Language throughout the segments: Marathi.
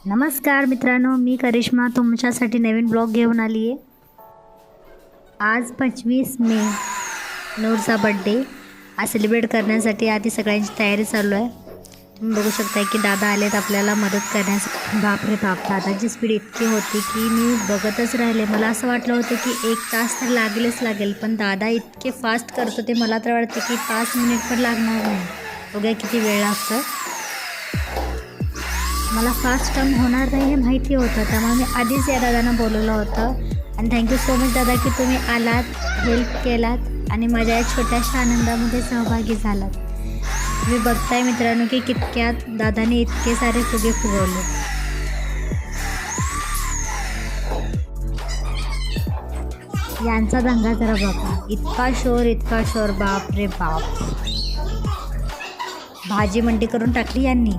नमस्कार मित्रांनो, मी करिश्मा तुमच्यासाठी नवीन ब्लॉग घेऊन आली आहे। आज 25 मे नूरचा बड्डे आज सेलिब्रेट करण्यासाठी आधी सगळ्यांची तयारी चालू आहे। तुम्ही बघू शकता की दादा आलेत आपल्याला मदत करण्यासाठी। बापरे बाप, दादाची स्पीड इतकी होती की मी बघतच राहिले। मला असं वाटलं होतं की 1 तास तर लागेल, पण दादा इतके फास्ट करतो ते मला तर वाटते की 5 मिनिट पण लागणार नाही। बघा किती वेळ लागतो। मला फास्ट काम होणार नाही हे माहिती होतं, त्यामुळे मी आधीच या दादांना बोलवलं होतं। आणि थँक्यू सो मच दादा की तुम्ही आलात, हेल्प केलात आणि माझ्या या छोट्याशा आनंदामध्ये सहभागी झालात। तुम्ही बघताय मित्रांनो की कितक्यात दादाने इतके सारे फुगे फुगवले। यांचा दंगा जरा बघा, इतका शोर, बाप रे बाप। भाजी मंडी करून टाकली यांनी।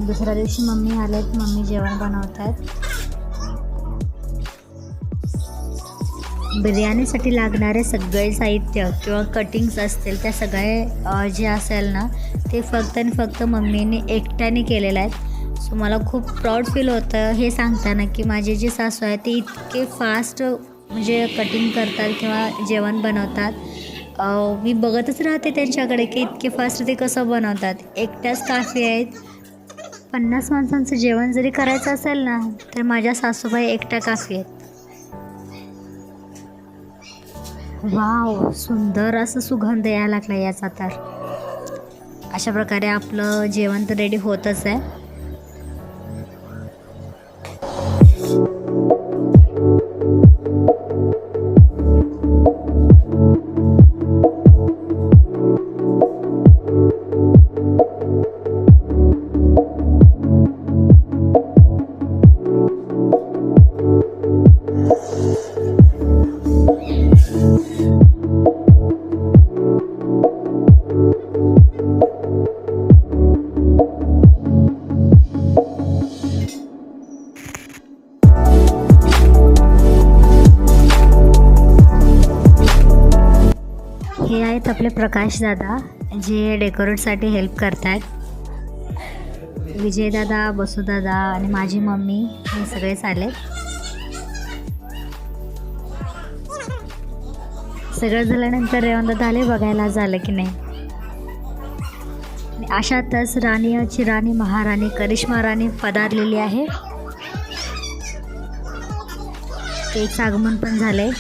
दुसऱ्या दिवशी मम्मी आलेत, मम्मी जेवण बनवतात। बिर्याणीसाठी लागणारे सगळे साहित्य किंवा कटिंग्स असतील त्या सगळे जे असेल ना ते फक्त आणि फक्त मम्मीने एकट्याने केलेलं आहे। सो मला खूप प्राऊड फील होतं हे सांगताना की माझे जे सासू आहे ते इतके फास्ट म्हणजे कटिंग करतात किंवा जेवण बनवतात। मी बघतच राहते त्यांच्याकडे की इतके फास्ट ते कसं बनवतात। एकट्याच काफी आहेत। 50 माणसांचं जेवण जरी करायचं असेल ना तर माझ्या सासूबाई एकट्या काफी आहेत। वाव, सुंदर असं सुगंध यायला लागला याचा। तर अशा प्रकारे आपलं जेवण तर रेडी होतच आहे। हे आहेत आपले प्रकाश दादा जे डेकोरेटसाठी हेल्प करतात। विजय दादा, बसू दादा आणि माझी मम्मी हे सगळेच आले। सगळं झाल्यानंतर रेवंदादा आले बघायला झालं की नाही। अशातच राणीची राणी महाराणी करिश्मा राणी पधारलेली आहे। केकचं आगमन पण झालंय।